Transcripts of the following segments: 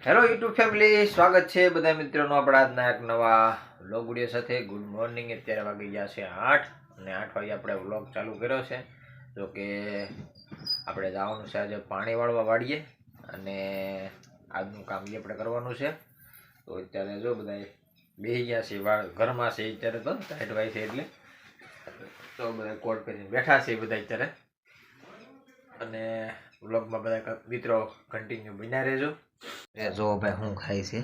Hello YouTube family, સ્વાગત છે બધા મિત્રોનો આપણા આજના એક નવા વ્લોગ વિડીયો સાથે. Good morning. અત્યારે વાગી ગયા છે 8 અને 8 વાગે આપણે વ્લોગ ચાલુ કર્યો છે. જો કે આપણે જવાનું છે આજે પાણી વાળવા વાળીએ અને આજનું કામ એ આપણે કરવાનું છે. તો અત્યારે જો બધા બેસી ગયા છે ઘરમાં છે અત્યારે, તો ટાઈટ વાય છે એટલે તો બધા કોટ કરીને બેઠા છે બધા અત્યારે. અને વ્લોગમાં બધા મિત્રો કન્ટિન્યુ બન્યા રહેજો. જો ભાઈ હું ખાઈ છે,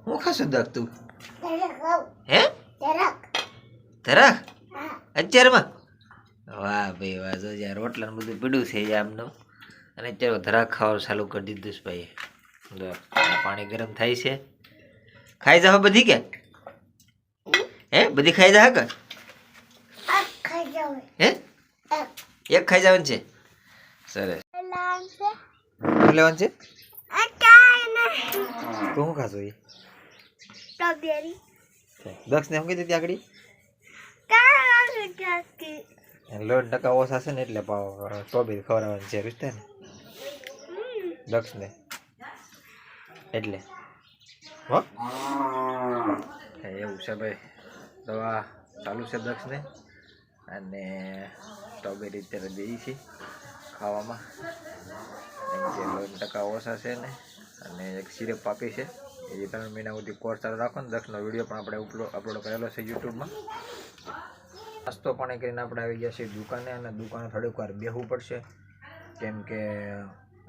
હું ખાશું દક તું હે તરક અત્યારમાં? વાહ ભાઈ વાહ. જો યાર રોટલા ને બધું પીડ્યું છે આમનું, અને અત્યારે ધરાક ખાવાનું ચાલુ કરી દીધું છે ભાઈ. જો પાણી ગરમ થાય છે. ખાઈ જાવ બધી કે હે? બધી ખાઈ જા કે હે? એક ખાઈ જવાનું છે. સરસ. લેવાનું છે તો હું ખાશો? એ દક્ષ ને હું કીધી હતી આગળ લોટ ટકા ઓછા છે ને એટલે સ્ટ્રોબેરી ખવડાવવાની છે રીતને દક્ષ ને, એટલે હો એવું છે ભાઈ. દવા ચાલુ છે દક્ષ ને, અને સ્ટ્રોબેરી અત્યારે દઈ છે ખાવામાં. લોટ ટકા ઓછા છે ને, અને એક સિરપ આપી છે. એ 3 મહિના સુધી કોર્સ ચાલુ રાખો ને. દક્ષનો વિડીયો પણ આપણે અપલોડ કરેલો છે યુટ્યુબમાં. નાસ્તો પાણી કરીને આપણે આવી ગયા છીએ દુકાને, અને દુકાને થોડીક વાર બેસવું પડશે કેમ કે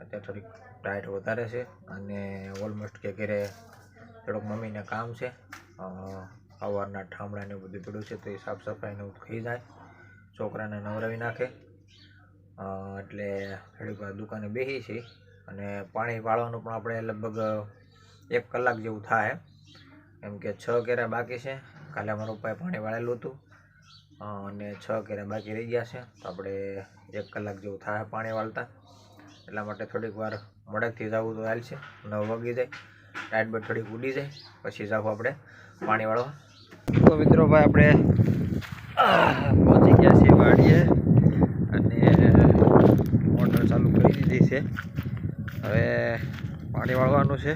અત્યારે થોડીક ટાઈટ વધારે છે, અને ઓલમોસ્ટ કે ઘરે થોડુંક મમ્મીને કામ છે. સવારના ઠામડા ને બધું પડ્યું છે, તો એ સાફ સફાઈને થઈ જાય, છોકરાને નવરાવી નાખે. એટલે થોડીક વાર દુકાને બેસી છે. અને પાણી વાળવાનું પણ આપણે લગભગ 1 કલાક જેવું થાય, કેમ કે 6 કેરા બાકી છે. કાલે અમારા પપ્પાએ પાણી વાળેલું હતું, અને 6 કેરા બાકી રહી ગયા છે. તો આપણે 1 કલાક જેવું થાય પાણી વાળતા. એટલા માટે થોડીક વાર મોડેકથી જવું તો હાલશે. 9 વાગી જાય, ટાઈટ બેટ થોડીક ઉડી જાય, પછી જાવ આપણે પાણી વાળવા. તો મિત્રો ભાઈ આપણે પહોંચી ગયા છીએ વાડીએ, અને મોટર ચાલુ કરી દીધી છે. હવે પાણી વાળવાનું છે,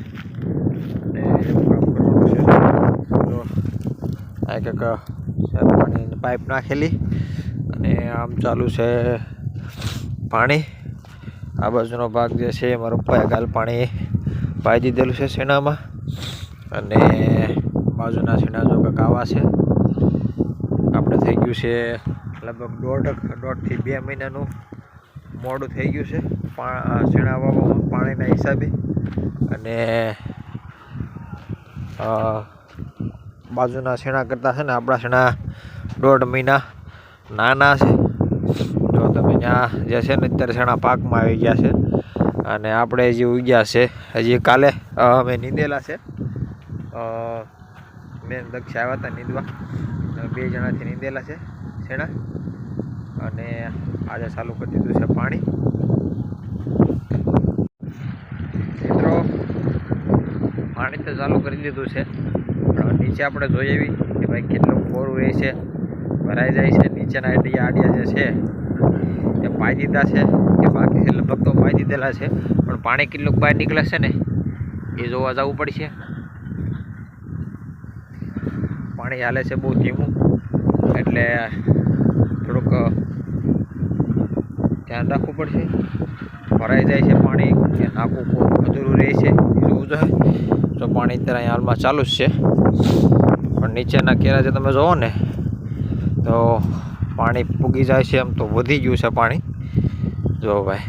અને એવું કામ કરવાનું છે. તો આ કંઈક પાણીની પાઇપ નાખેલી, અને આમ ચાલુ છે પાણી. આ બાજુનો ભાગ જે છે મારા પપ્પાએ કાલ પાણી પાઈ દીધેલું છે શેણામાં, અને બાજુના શેણા જો કંઈક આવા છે. આપણે થઈ ગયું છે લગભગ 1.5 થી 2 મહિનાનું મોડું થઈ ગયું છે શેણા વાવવામાં પાણીના હિસાબે. અને બાજુના શેણા કરતાં છે ને આપણા શેણા 1.5 મહિના નાના છે. જો તમે ત્યાં જે છે ને અત્યારે શેણા પાકમાં આવી ગયા છે, અને આપણે હજી ઉગ્યા છે. હજી કાલે અમે નીંદેલા છે. મેં દક્ષ આવ્યા હતા નીંદવા, 2 જણાથી નીંદેલા છે શેણા, અને આજે ચાલુ કરી દીધું છે પાણી. મિત્રો પાણી તો ચાલુ કરી દીધું છે, પણ નીચે આપણે જોઈએ એવી કે ભાઈ કેટલું કોરું રહે છે, ભરાઈ જાય છે. નીચેના આડિયા જે છે એ પાઈ દીધા છે કે બાકી છે, લગભગ તો પાઈ દીધેલા છે, પણ પાણી કેટલું બહાર નીકળે છે ને એ જોવા જવું પડશે. પાણી હાલે છે બહુ ધીમું, એટલે થોડુંક ધ્યાન રાખવું પડશે. ભરાઈ જાય છે પાણી કે નાખવું અધૂરું રહે છે જોવું જોઈએ. તો પાણી અત્યારે અહીંયા હાલમાં ચાલુ જ છે, પણ નીચેના કેરા જે તમે જોવો ને તો પાણી પૂગી જાય છે. એમ તો વધી ગયું છે પાણી. જો ભાઈ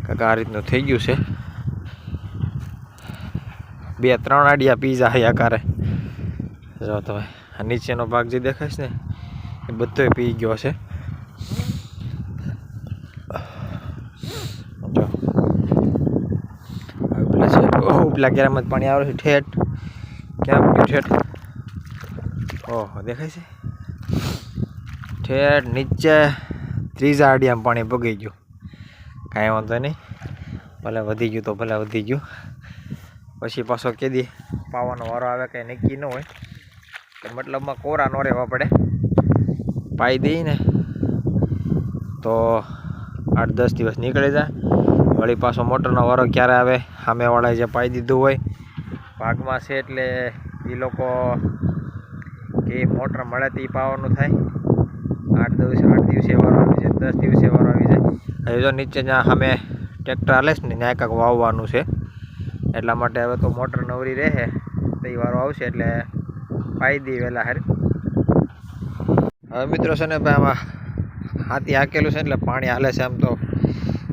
કાંઈક આ રીતનું થઈ ગયું છે. 2-3 આડિયા પી જાય આકારે. જો તમે આ નીચેનો ભાગ જે દેખાય છે ને એ બધો પી ગયો છે. જો ઉપલા કેરામાં પાણી આવે છે ઠેઠ. ક્યાં પડ્યું ઠેઠ? ઓહો દેખાય છે ઠેઠ નીચે 3 આડિયામાં પાણી પગી ગયું. કાંઈ વાંધો નહીં, ભલે વધી ગયું તો ભલે વધી ગયું. પછી પાછો કેદી પાવાનો વારો આવે કંઈ નક્કી ન હોય, કે મતલબમાં કોરા ન રહેવા પડે. પાઈ દઈએ ને તો 8-10 દિવસ નીકળી જાય, વળી પાછો મોટરનો વારો ક્યારે આવે સામેવાળાએ જે પાઈ દીધું હોય ભાગમાં છે એટલે એ લોકો કે મોટર મળે તો એ પાવાનું થાય 8 દિવસે વારો આવી જાય 10 દિવસે વારો આવી જાય હવે જો નીચે જ્યાં સામે ટ્રેક્ટર હાલે છે ને ત્યાં કાંઈક વાવવાનું છે એટલા માટે હવે તો મોટર નવરી રહે તો એ વારો આવશે એટલે પાઈ દઈએ વહેલા હારે હવે મિત્રો છે ને ભાઈ આમાં હાથી હાકેલું છે એટલે પાણી હાલે છે આમ તો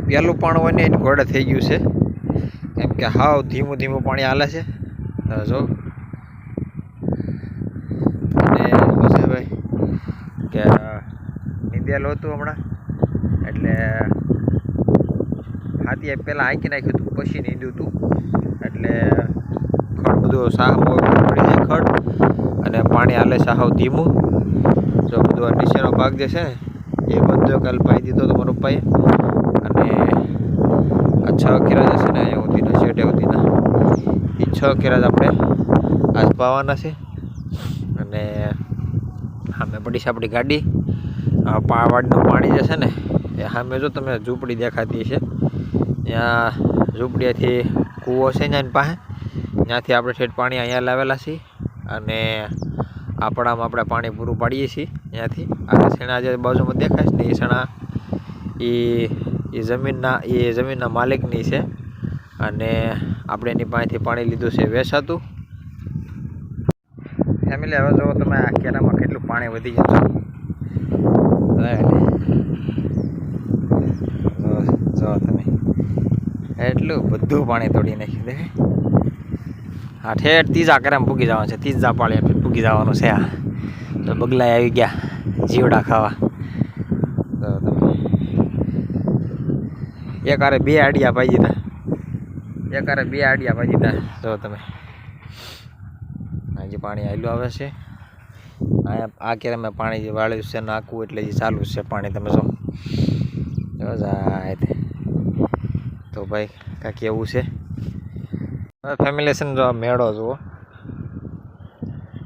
પહેલું પાણી હોય ને એની ઘોડે થઈ ગયું છે કેમ કે હાવ ધીમું ધીમું પાણી હાલે છે જો અને શું છે ભાઈ કે નીંદેલું હતું હમણાં એટલે હાથીએ પહેલાં હાંકી નાખ્યું હતું પછી નીંદ્યું હતું એટલે ખડ બધું સાહ પડી જાય ખડ અને પાણી હાલે છે હાવ ધીમું જો બધું નીચેનો ભાગ જે છે ને એ બધો કાલ પાઈ દીધો હતો મારા પપ્પાએ અને આ 6 કેરા જે છે ને અહીંયા સુધીના શેઢે સુધીના એ 6 કેરા જ આપણે આજ પાવાના છે અને સામે પડી છે આપણી ગાડી વાડીનું પાણી જે છે ને એ સામે જો તમે ઝૂંપડી દેખાતી છે ત્યાં ઝૂંપડીએથી કૂવો છે ત્યાં પાસે ત્યાંથી આપણે ઠેઠ પાણી અહીંયા લાવેલા છીએ અને આપણામાં આપણે પાણી પૂરું પાડીએ છીએ ત્યાંથી આ શેણા જે બાજુમાં દેખાય છે ને એ શેણા એ જમીનના માલિકની છે અને આપણે એની પાસેથી પાણી લીધું છે વેચાતું ફેમિલી હવે જો તમે આ કેરામાં કેટલું પાણી વધી જશે જો તમે એટલું બધું પાણી તોડી નાખ્યું દેખાય હા ઠેઠ ત્રીજા કેરામાં પૂગી જવાનું છે ત્રીજા પાળી પૂગી જવાનું છે આ તો બગલાએ આવી ગયા જીવડા ખાવા તો તમે એક આરે 2 આડિયા પાઈ દીધા જો તમે હજી પાણી આવેલું આવે છે આ કેરામાં પાણી વાળ્યું છે નાખવું એટલે જે ચાલુ છે પાણી તમે જો જાય તો ભાઈ કાંઈક એવું છે હવે ફેમિલી છે ને જો મેળો જુઓ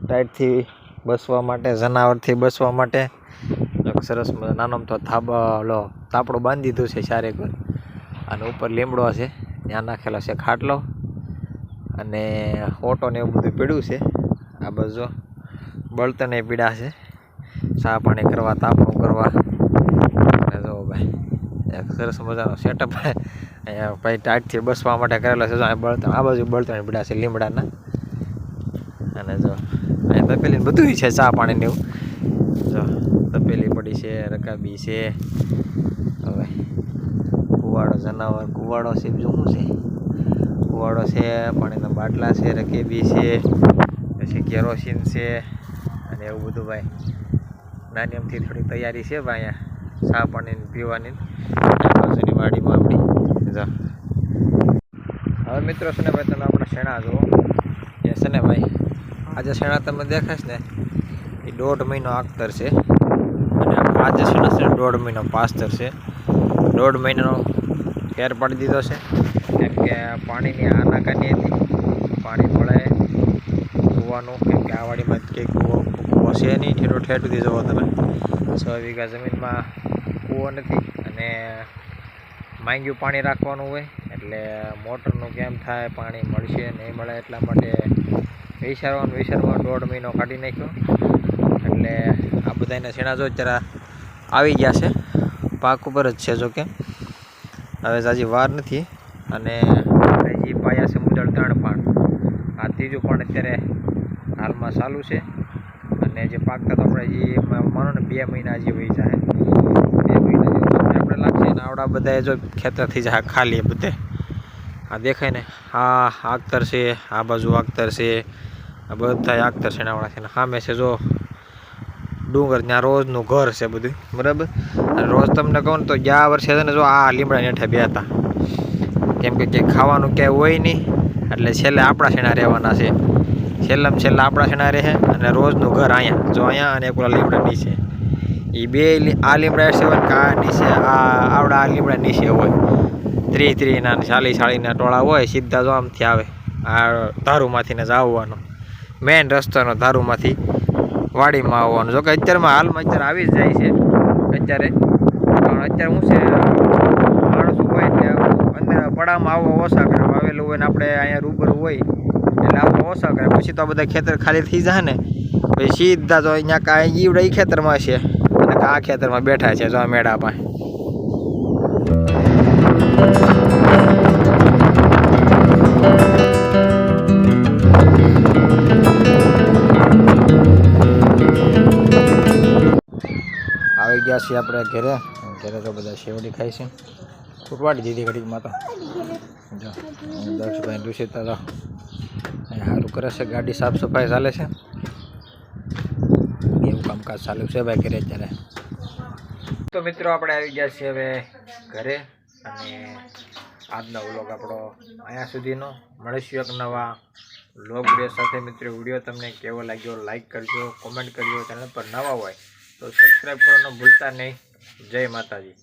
ટાઈટથી બસવા માટે જનાવરથી બસવા માટે સરસ નાનો તો તાપડો બાંધી દીધું છે ચારેક અને ઉપર લીમડો છે ત્યાં નાખેલો છે ખાટલો અને ઓટો ને એવું બધું પીડ્યું છે આ બાજુ બળતણ એ પીડા છે ચા પાણી કરવા તાપણું કરવા અને જો ભાઈ એક સરસ મજાનો સેટઅપ અહીંયા ભાઈ ટાઈટથી બસવા માટે કરેલો છે બળતણ આ બાજુ બળતણ પીડા છે લીમડાના અને જો અહીંયા તપેલી બધું છે ચા પાણીને એવું જો તપેલી પડી છે રકાબી છે હવે કુવાડો જનાવર કુવાડો છે બીજું શું છે કુવાડો છે પાણીના બાટલા છે રકેબી છે પછી કેરોસીન છે અને એવું બધું ભાઈ નાની અમથી થોડી તૈયારી છે ભાઈ અહીંયા ચા પાણી પીવાની બાજુની વાડીમાં આપણી જો હવે મિત્રો છે ને ભાઈ તમે આપણા શેણા જુઓ એ છે ને ભાઈ આજે શેણા તમે દેખાશ ને એ 1.5 મહિનો આગતર છે અને આજે શેણા છે 1.5 મહિનો પાસ્તર છે 1.5 મહિનાનો ફેર પાડી દીધો છે કેમ કે પાણીની આનાકાની હતી પાણી મળે કૂવાનું કેમ કે આ વાડીમાં કંઈક કૂવો છે નહીં ઠેઠ સુધી જવો તમે 6 વીઘા જમીનમાં કૂવો નથી અને માંગ્યું પાણી રાખવાનું હોય એટલે મોટરનું કેમ થાય પાણી મળશે નહીં મળે એટલા માટે વિચારવાનું 1.5 મહિનો કાઢી નાખ્યો એટલે આ બધાના શેણા જો અત્યારે આવી ગયા છે પાક ઉપર જ છે જો કે હવે જાજી વાર નથી અને હજી પાયા છે મુદળ 3 પાણ આ ત્રીજું પણ અત્યારે હાલમાં ચાલુ છે અને જે પાકતા તો આપણે હજી માનો ને 2 મહિના હજી વહી જાય 2 મહિના જેવું સમય આપણે લાગશે ને આવડા બધા જો ખેતર થઈ જાય ખાલી બધે આ દેખાય ને આ આગતર છે આ બાજુ આગતર છે આ બધા આગતર છે નાવડા છે ને સામે છે જો ડુંગર ત્યાં રોજનું ઘર છે બધું બરાબર અને રોજ તમને કહું ને તો ગયા વર્ષે છે ને જો આ લીમડા હેઠે બે હતા કેમ કે ક્યાંય ખાવાનું ક્યાંય હોય નહીં એટલે છેલ્લે આપણા શેણા રહેવાના છે છેલ્લામાં છેલ્લા આપણા શેણા રહે અને રોજનું ઘર અહીંયા જો અહીંયા અને પેલા લીમડા નીચે એ બે આ લીમડા હેઠે હોય કે આ નીચે આવડા આ લીમડા નીચે હોય 30 ના 40 ટોળા હોય સીધા જો આમથી આવે આ ધારુમાંથી ને જ આવવાનો મેઇન રસ્તાનો ધારુમાંથી વાડીમાં આવવાનું જો કે અત્યારમાં હાલમાં અત્યારે આવી જ જાય છે અત્યારે પણ અત્યારે શું છે માણસો હોય એટલે અંદર વાડામાં આવવા ઓછા કરે, વાવેલું હોય ને આપણે અહીંયા રૂબરૂ હોય એટલે આવવા ઓછા કરે. પછી તો આ બધા ખેતર ખાલી થઈ જાય ને પછી સીધા તો અહીંયા કાંઈ ઈવડે એ ખેતરમાં છે અને આ ખેતરમાં બેઠા છે જો આ મેળા પાસે. આવી ગયા છીએ આપણે ઘરે. ઘરે તો બધા શેવડી ખાય છે. ફૂટવાડી દીધી ઘડીકમાં તો જો દક્ષભાઈ દૂષિતા તો સારું કરે છે. ગાડી સાફ સફાઈ ચાલે છે, એવું કામકાજ ચાલુ છે ભાઈ ઘરે અત્યારે. તો મિત્રો આપણે આવી ગયા છીએ હવે ઘરે અને આજનો વ્લોગ આપણો અહીંયા સુધીનો. મળીશું એક નવા વ્લોગ વિડીયો સાથે. મિત્રો વિડીયો તમને કેવો લાગ્યો લાઈક કરજો, કોમેન્ટ કરજો. ચેનલ પર નવા હોય તો સબસ્ક્રાઈબ કરવાનું ભૂલતા નહીં. જય માતાજી.